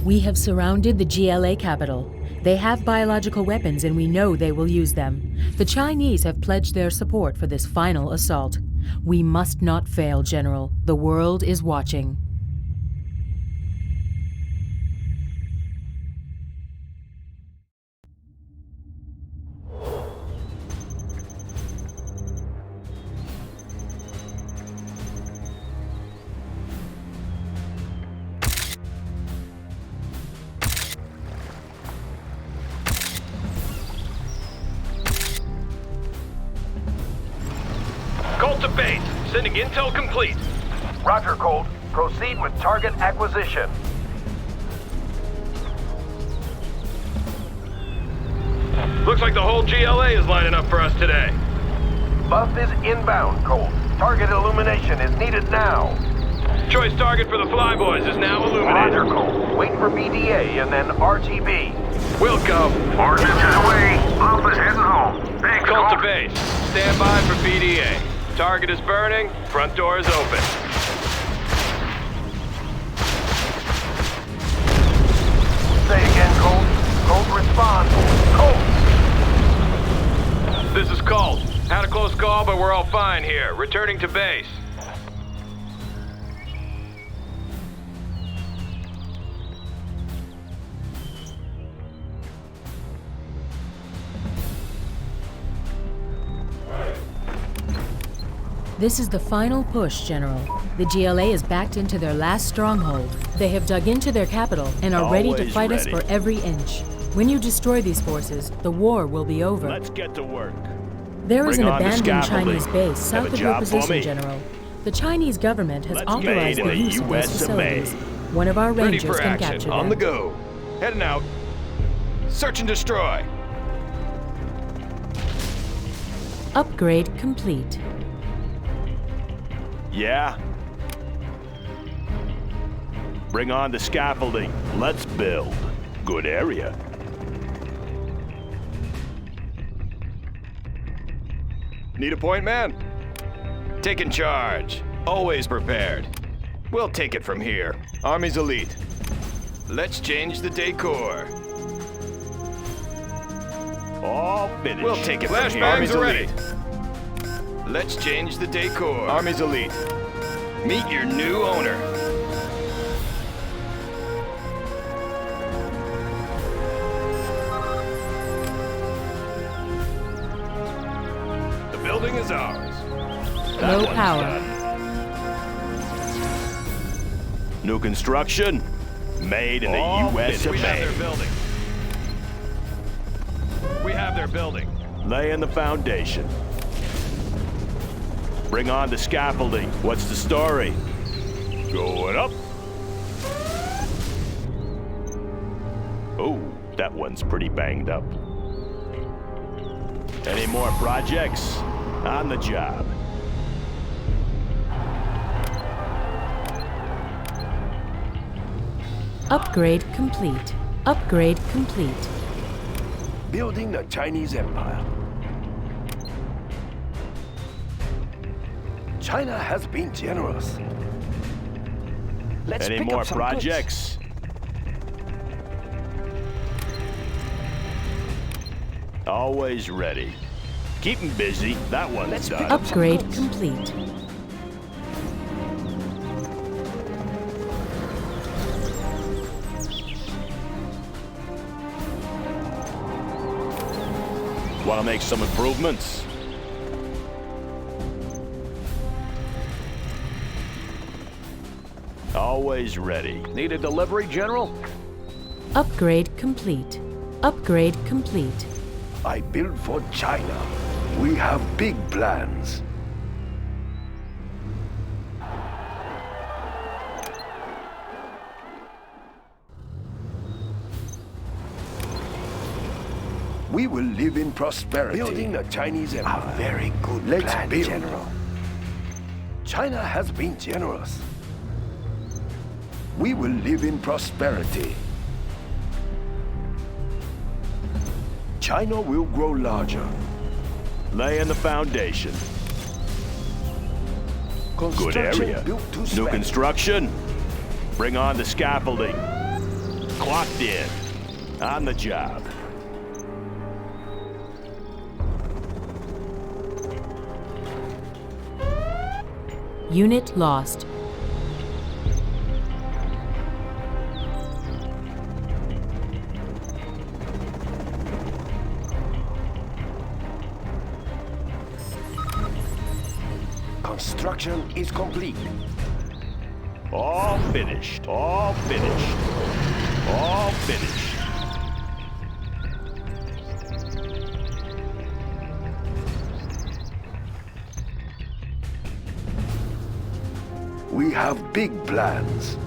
We have surrounded the GLA capital. They have biological weapons and we know they will use them. The Chinese have pledged their support for this final assault. We must not fail, General. The world is watching. Colt to base. Sending intel complete. Roger, Colt. Proceed with target acquisition. Looks like the whole GLA is lining up for us today. Buff is inbound, Colt. Target illumination is needed now. Choice target for the Flyboys is now illuminated. Roger, Colt. Wait for BDA and then RTB. We'll go. Ordnance is away. Buff is heading home. Thanks, Colt Colt. to base. Stand by for BDA. Target is burning. Front door is open. Say again, Colt. Colt, respond. Colt! This is Colt. Had a close call, but we're all fine here. Returning to base. This is the final push, General. The GLA is backed into their last stronghold. They have dug into their capital and are ready to fight us for every inch. When you destroy these forces, the war will be over. Let's get to work. There is Bring an on the abandoned scaffolding. Chinese base south of your job for position, me? General. The Chinese government has Let's authorized made in the the use of those US of A. facilities. One of our Ready rangers for can action. capture On them. the go. Heading out. Search and destroy. Upgrade complete. Yeah? Bring on the scaffolding. Let's build. Good area. Need a point, man? Taking charge. Always prepared. We'll take it from here. Army's elite. Let's change the decor. All finished. We'll take it from here. Army's ready. Let's change the decor. Army's elite. Meet your new owner. The building is ours. Low power. New construction. Made in the All US of finished. We have their A. building. We have their building. Laying the foundation. Bring on the scaffolding. What's the story? Going up. Oh, that one's pretty banged up. Any more projects? On the job. Upgrade complete. Upgrade complete. Building the Chinese Empire. China has been generous. Let's Any pick more up some projects? Always ready. Keep 'em busy. That one's Let's done. pick up some Upgrade goods. complete. Want to make some improvements? Always ready. Need a delivery, General? Upgrade complete. Upgrade complete. I build for China. We have big plans. We will live in prosperity. Building the Chinese Empire. A very good plan, build. General. China has been generous. We will live in prosperity. China will grow larger. Laying the foundation. Good area. Built to New spec. construction. Bring on the scaffolding. Clocked in. On the job. Unit lost. Construction is complete. All finished. All finished. All finished. We have big plans.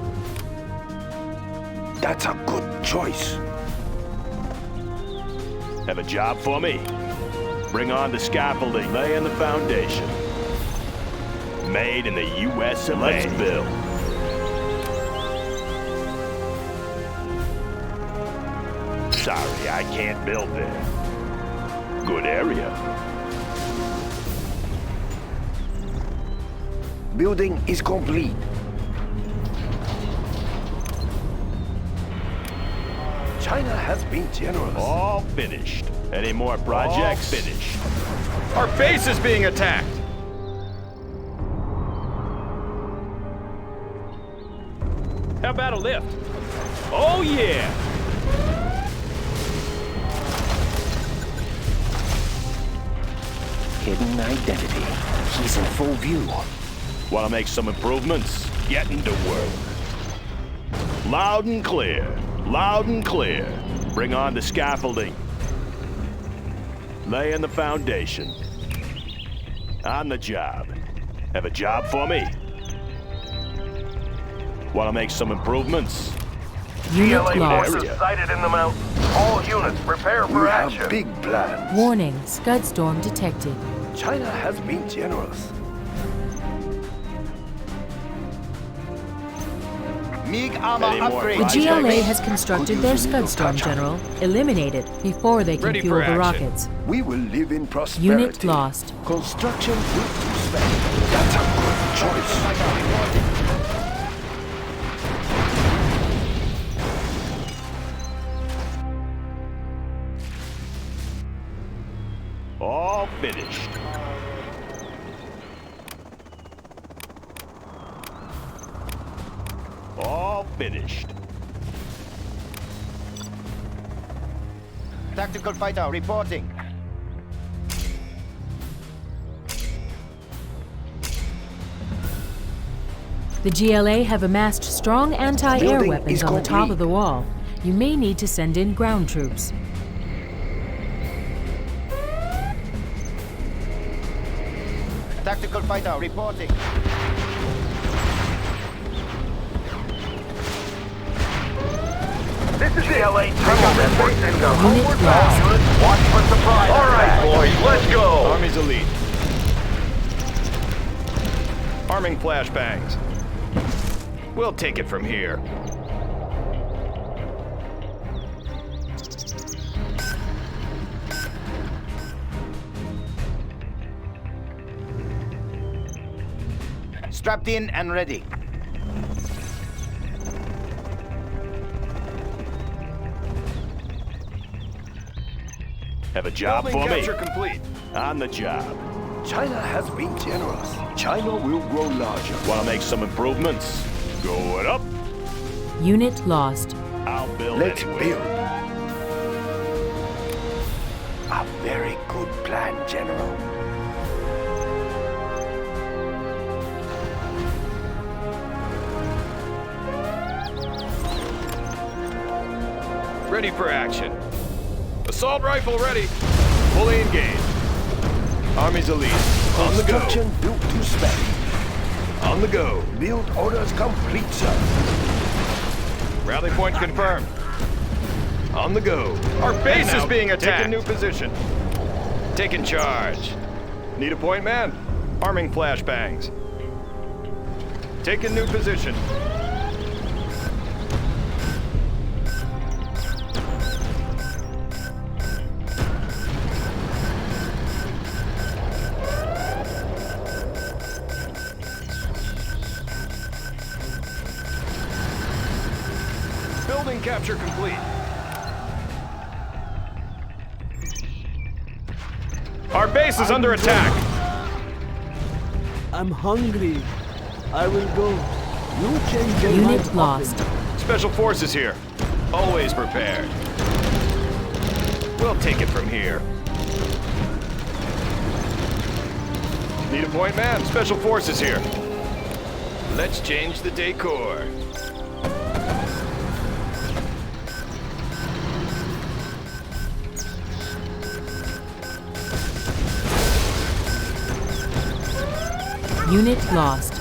That's a good choice. Have a job for me? Bring on the scaffolding, laying the foundation. Made in the US of A. Let's build. Sorry, I can't build there. Good area. Building is complete. China has been generous. All finished. Any more projects? All finished. Our base is being attacked! How about a lift? Oh, yeah! Hidden identity. He's in full view. Want to make some improvements? Get into work. Loud and clear. Loud and clear. Bring on the scaffolding. Laying the foundation. On the job. Have a job for me? Want to make some improvements? Unit lost. area. Sighted in the mountain. All units prepare for We action. have big plans. Warning, Scud storm detected. China has been generous. MiG armor Any more upgrade. The projects? GLA has constructed their Scud storm, General. Eliminate it before they can Ready fuel for the action. rockets. We will live in prosperity. Unit lost. Construction will spend. That's a good choice. All finished. All finished. Tactical fighter reporting. The GLA have amassed strong anti-air Building weapons is on the top complete. of the wall. You may need to send in ground troops. Tactical fighter reporting. This is GLA tunnel network and go homeward bound. Units, watch for surprise. All right, boys, let's go. Army's elite. Arming flashbangs. We'll take it from here. Strapped in and ready. Have a job Building for me? capture complete. On the job. China has been generous. China will grow larger. Want to make some improvements? Going up. Unit lost. I'll build Let's anyway. build. A very good plan, General. Ready for action. Assault rifle ready. Fully engaged. Army's elite. On the go. Construction built to spec. On the go. Build orders complete, sir. Rally point confirmed. On the go. Our base is being attacked. Take a new position. Taking charge. Need a point, man? Arming flashbangs. Take a new position. capture complete. Our base is under attack. I'm hungry. I will go. You change your Unit mind lost. often. Special forces here. Always prepared. We'll take it from here. Need a point man? Special forces here. Let's change the decor. Unit lost.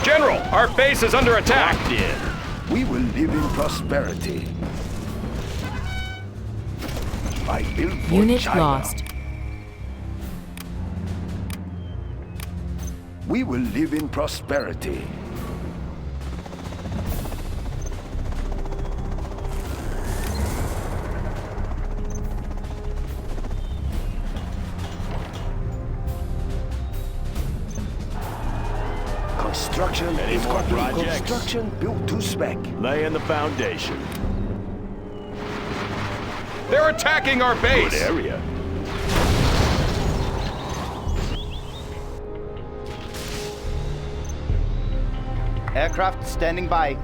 General, our base is under attack. Locked in. We will live in prosperity. I built for Unit China. lost. We will live in prosperity. Construction Any is more complete. projects? Construction built to spec. Laying the foundation. They're attacking our Good base. area. Aircraft standing by.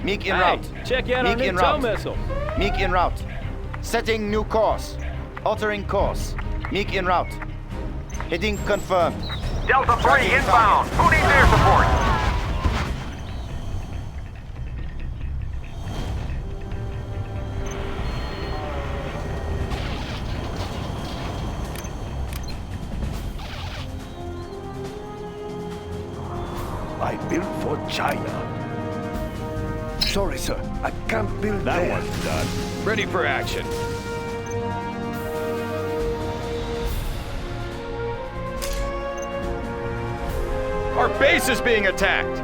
MiG en Hey, route. check in on MiG en new tow route. missile. MiG en route. Setting new course. Altering course. MiG en route. Heading confirmed. Delta 3 inbound. Who needs air support? I built for China. Sorry, sir. I can't build That there. one's done. Ready for action. Our base is being attacked.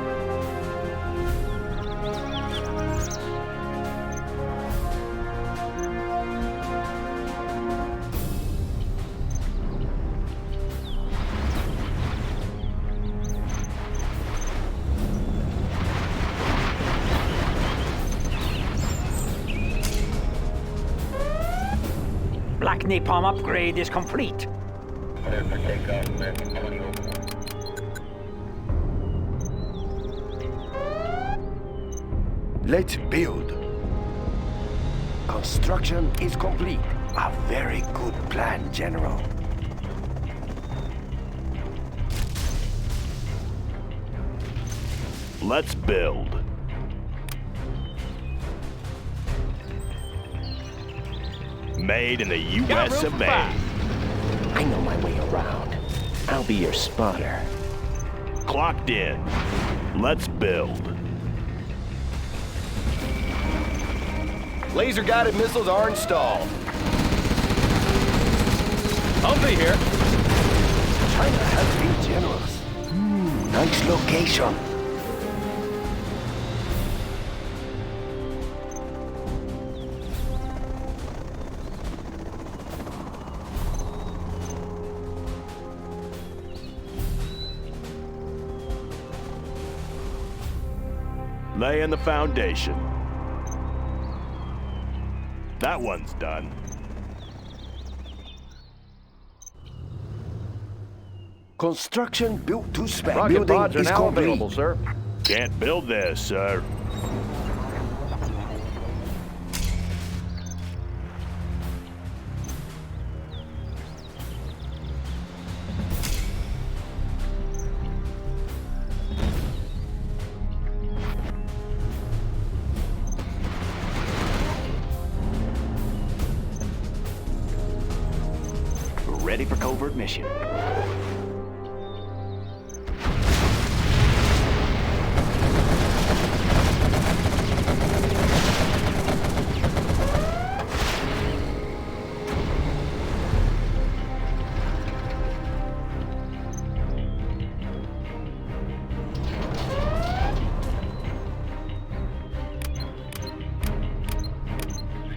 Black Napalm upgrade is complete. Let's build. Construction is complete. A very good plan, General. Let's build. Made in the Got US room of for A. five. I know my way around. I'll be your spotter. Clocked in. Let's build. Laser-guided missiles are installed. Humvee here. China has been generous. Nice location. Laying the foundation. That one's done. Construction built to spec. Rocket Building pods are is now complete. available, sir. Can't build this, sir. Ready for covert mission.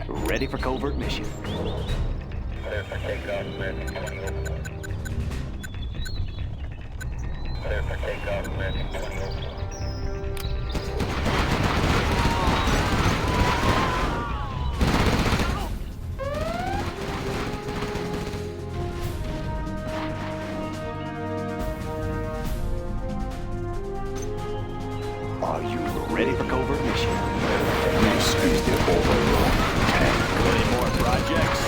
Ready for covert mission. Are you ready for covert mission? This is the Overlord. Any more projects?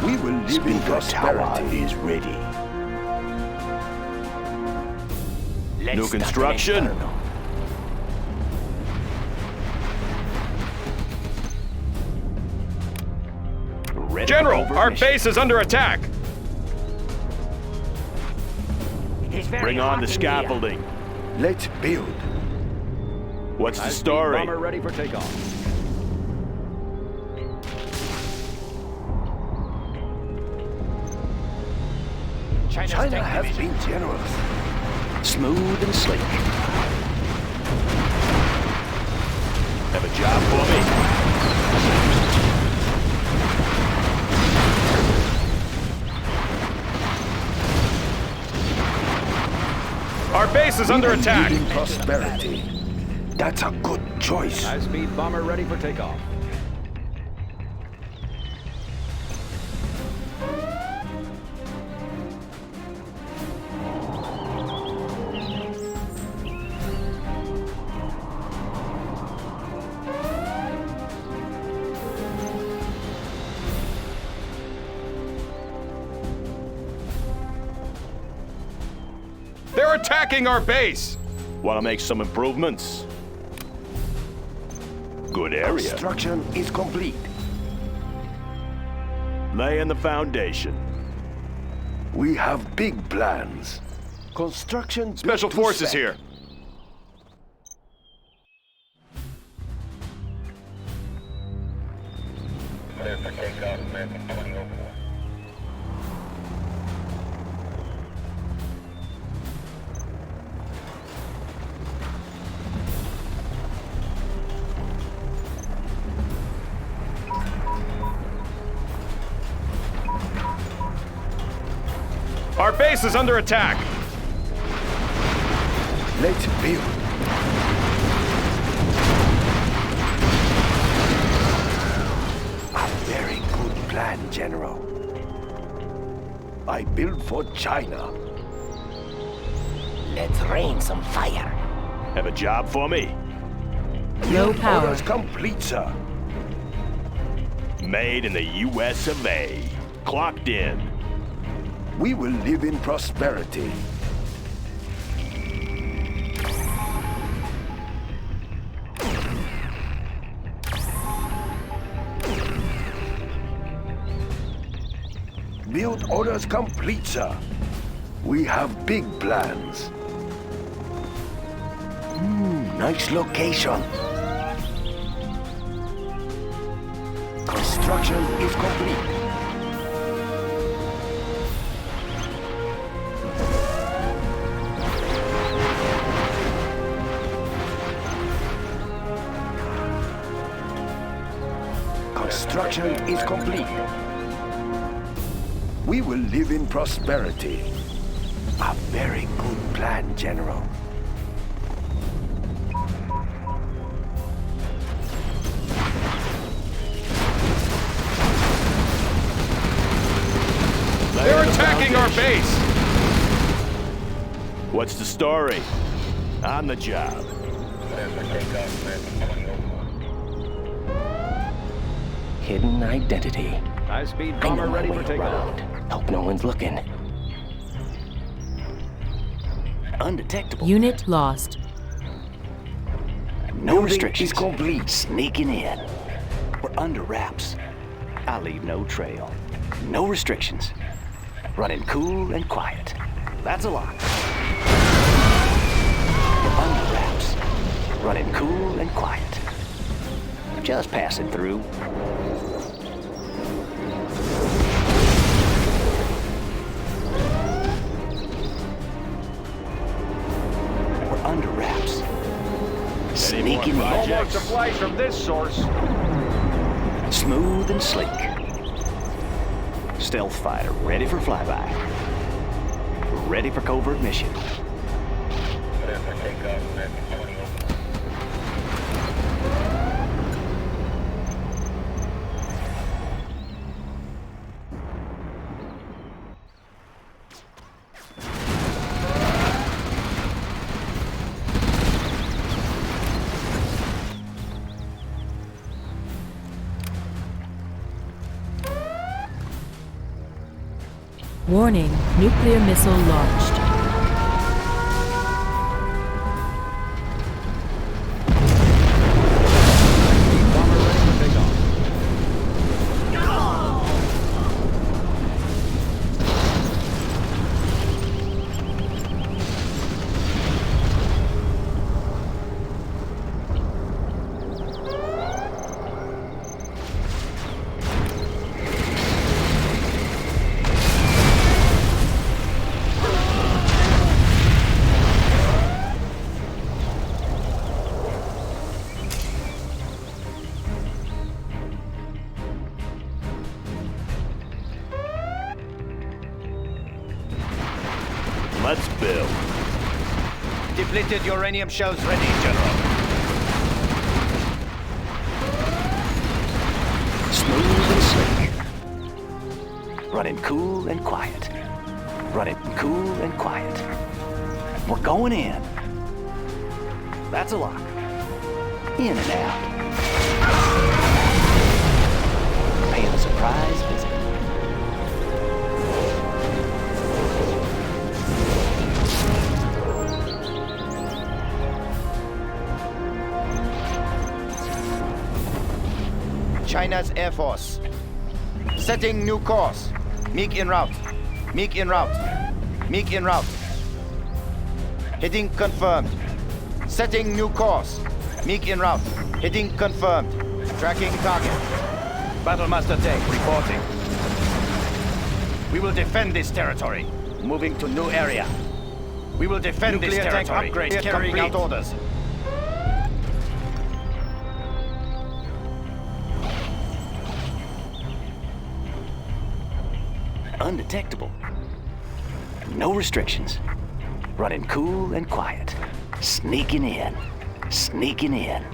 We will live in prosperity. Is ready. Let's New start construction. the inferno. Ready General, for covert our mission. base is under attack. It is very Bring on hot the in scaffolding. Let's build. What's the High-speed story? bomber ready for takeoff. China has been generous. Smooth and sleek. Have a job for me? Our base is under We will attack. live in prosperity. That's a good choice. High-speed bomber ready for takeoff. They're attacking our base. Want to make some improvements? Good area. Construction is complete. Laying the foundation. We have big plans. Construction built Special to forces spec. here. Our base is under attack. Let's build. A very good plan, General. I build for China. Let's rain some fire. Have a job for me? Low power. Orders complete, sir. Made in the US of A. Clocked in. We will live in prosperity. Build orders complete, sir. We have big plans. Nice location. Construction is complete. Construction is complete. We will live in prosperity. A very good plan, General. They're attacking our base. What's the story? On the job. Hidden identity. High-speed I know bomber my ready way for takeoff. around. Hope no one's looking. Undetectable. Unit lost. No Building restrictions. is complete. Sneaking in. We're under wraps. I leave no trail. No restrictions. Running cool and quiet. That's a lot. We're under wraps. Running cool and quiet. Just passing through. We're under wraps. Sneaking No more in. supplies from this source. Smooth and sleek. Stealth fighter ready for flyby. Ready for covert mission. Warning, nuclear missile launched. Let's build. Depleted uranium shells ready, General. Smooth and slick. Running cool and quiet. Running cool and quiet. We're going in. That's a lock. In and out. Paying a surprise visit. China's Air Force. Setting new course. MiG en route. MiG en route. MiG en route. Heading confirmed. Setting new course. MiG en route. Heading confirmed. Tracking target. Battlemaster tank reporting. We will defend this territory. Moving to new area. We will defend this territory. Nuclear tank upgrade carrying out orders. Undetectable. No restrictions. Running cool and quiet. Sneaking in. Sneaking in.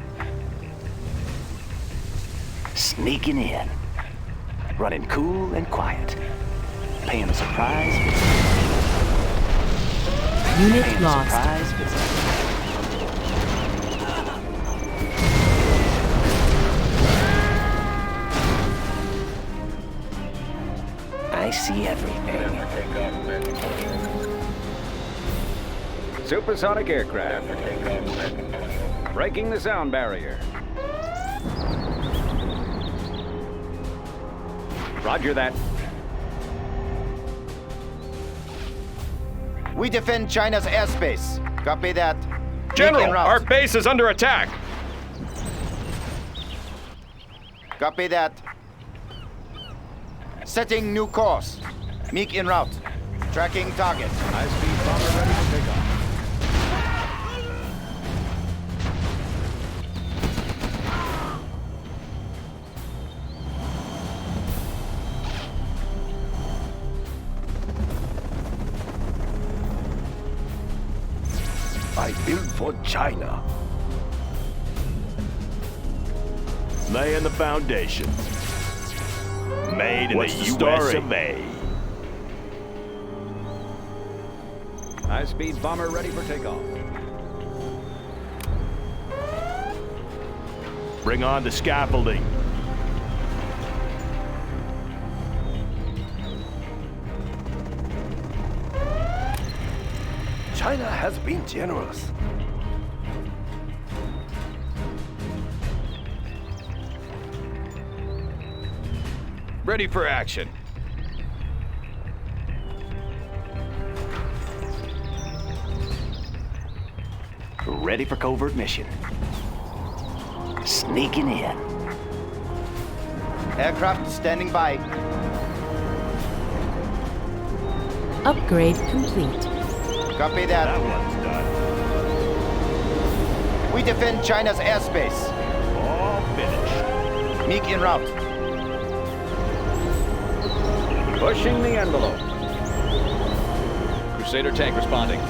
Sneaking in. Running cool and quiet. Paying a surprise visit. Unit Paying lost. a surprise visit. I see everything. Supersonic aircraft. Breaking the sound barrier. Roger that. We defend China's airspace. Copy that. General, MiG en route. our base is under attack. Copy that. Setting new course. MiG en route. Tracking target. High-speed bomber ready to take off. I built for China. Laying the foundation. Made in What's the the US story? of A. High-speed bomber ready for takeoff. Bring on the scaffolding. China has been generous. Ready for action. Ready for covert mission. Sneaking in. Aircraft standing by. Upgrade complete. Copy that. That one's done. We defend China's airspace. All finished. MiG en route. Pushing the envelope. Crusader tank responding.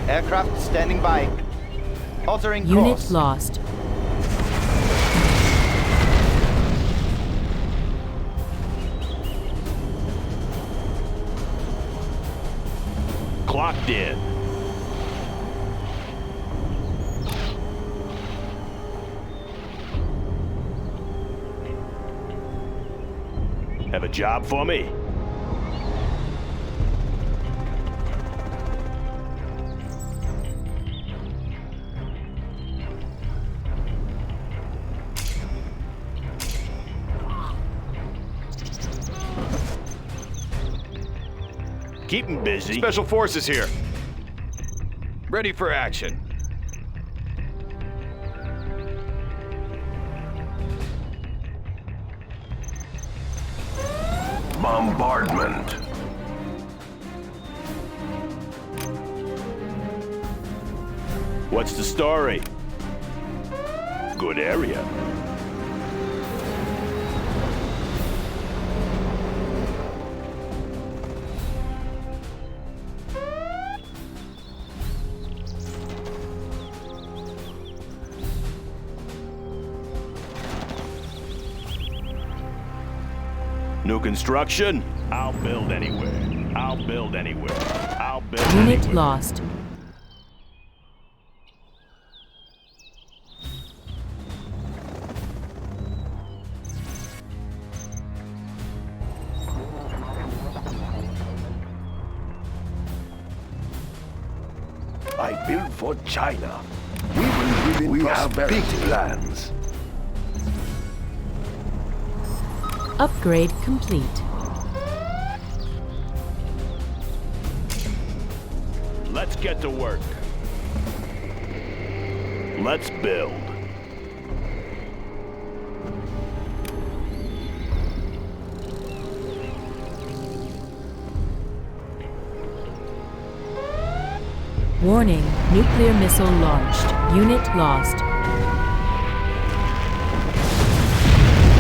Aircraft standing by. Altering Unit course. lost. Clocked in. Have a job for me? Keep 'em busy. Special Forces here. Ready for action. Bombardment. What's the story? Good area. New construction? I'll build anywhere. I'll build anywhere. I'll build Unit anywhere. lost. I build for China. We will live in prosperity. Have big plans. Upgrade complete. Let's get to work. Let's build. Warning, nuclear missile launched. Unit lost.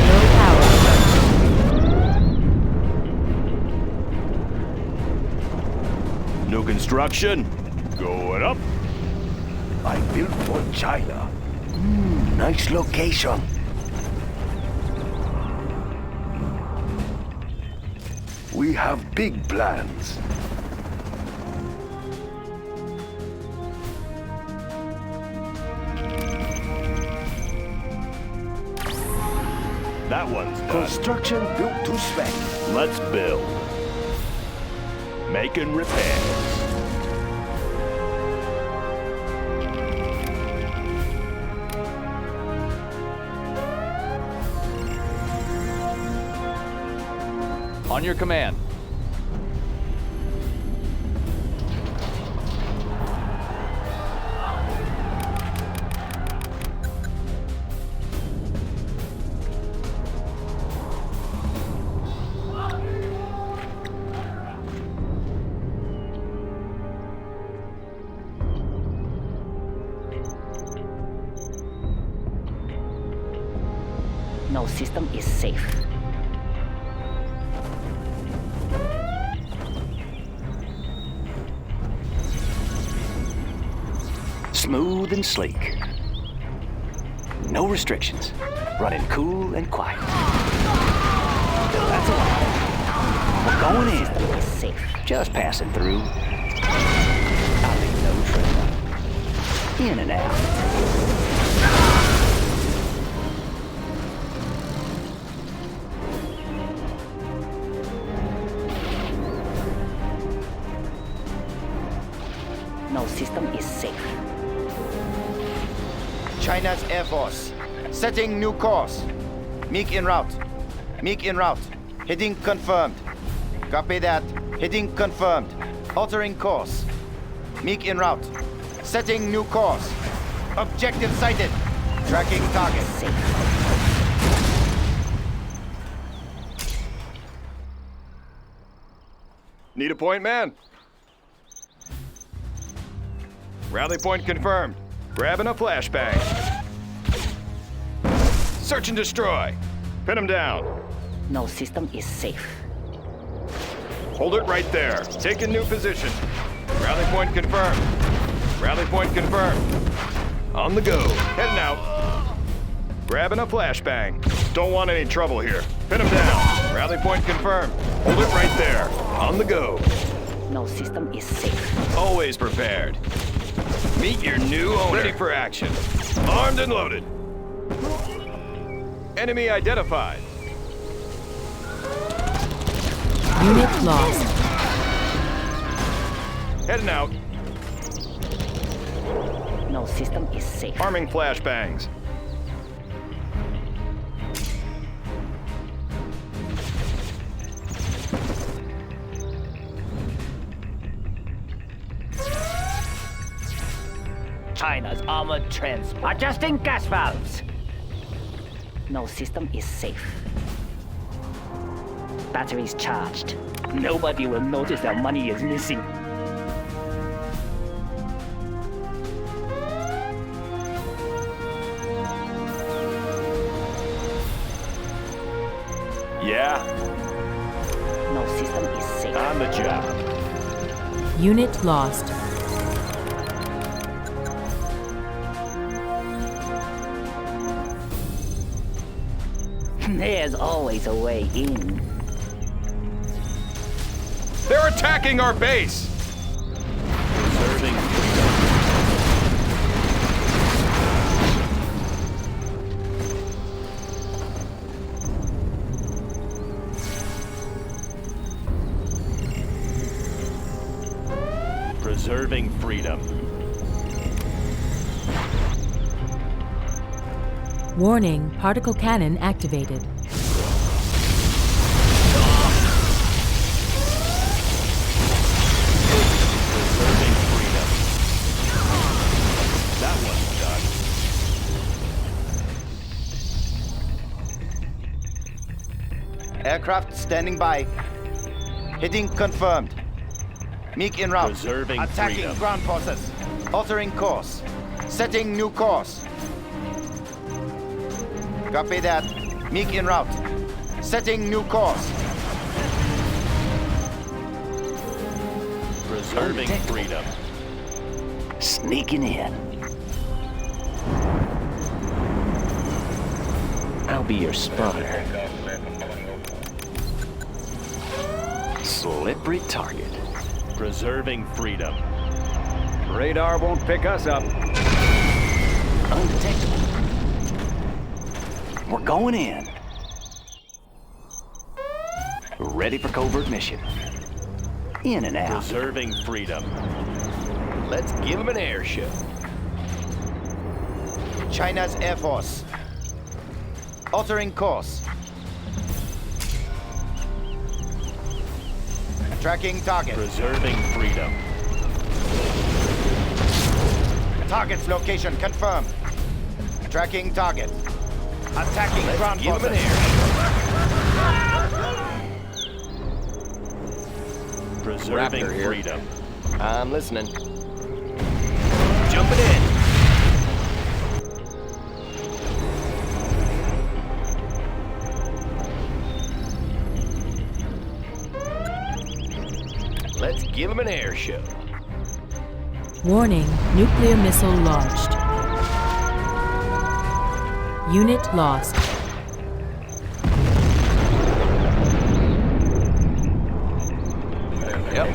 No power. New construction? Going up. I built for China. Nice location. We have big plans. That one's done. Construction built to spec. Let's build. Making repairs. On your command. No system is safe. Smooth and sleek. No restrictions. Running cool and quiet. That's a lot. We're going in. System is safe. Just passing through. I leave no trail. In and out. No system is safe. China's Air Force. Setting new course. MiG en route. MiG en route. Heading confirmed. Copy that. Heading confirmed. Altering course. MiG en route. Setting new course. Objective sighted. Tracking target. Safe. Need a point, man? Rally point confirmed. Grabbing a flashbang. Search and destroy. Pin him down. No system is safe. Hold it right there. Taking new position. Rally point confirmed. Rally point confirmed. On the go. Heading out. Grabbing a flashbang. Don't want any trouble here. Pin him down. Rally point confirmed. Hold it right there. On the go. No system is safe. Always prepared. Meet your new owner. Ready for action. Armed and loaded. Enemy identified. Unit lost. Heading out. No system is safe. Arming flashbangs. China's armored transport. Adjusting gas valves. No system is safe. Batteries charged. Nobody will notice that money is missing. Yeah, No system is safe. on the job. Unit lost. There's always a way in. They're attacking our base. Preserving Preserving freedom. Warning, particle cannon activated. Preserving freedom. That one's done. Aircraft standing by. Hitting confirmed. MiG en route. Preserving Attacking freedom. ground forces. Altering course. Setting new course. Copy that. MiG en route. Setting new course. Preserving freedom. Sneaking in. I'll be your spotter. Slippery target. Preserving freedom. Radar won't pick us up. Undetectable. We're going in. Ready for covert mission. In and out. Preserving freedom. Let's give them an air show. China's Air Force. Altering course. Tracking target. Preserving freedom. Target's location confirmed. Tracking target. Attacking ground give 'em forces. an Preserving Raptor here. freedom. I'm listening. Jumping in. Let's give them an air show. Warning, nuclear missile launched. Unit lost. Yep.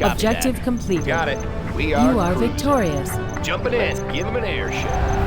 Objective completed. Got it. We are. You are cruising. victorious. Jumping in. Give them an air show.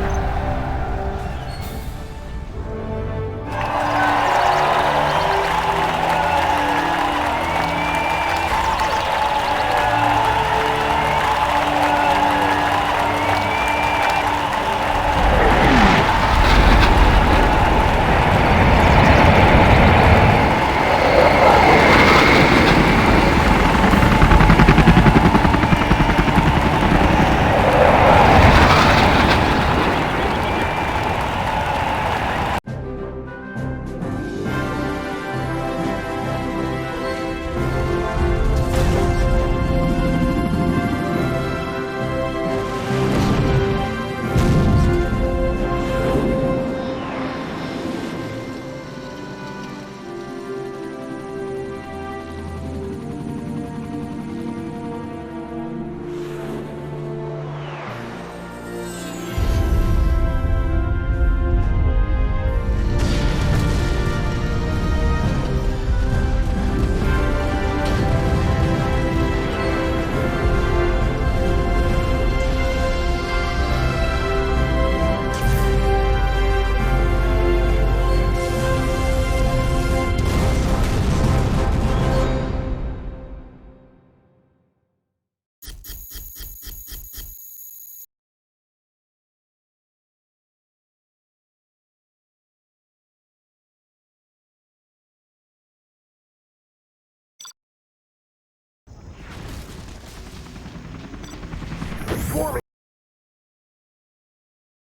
forming.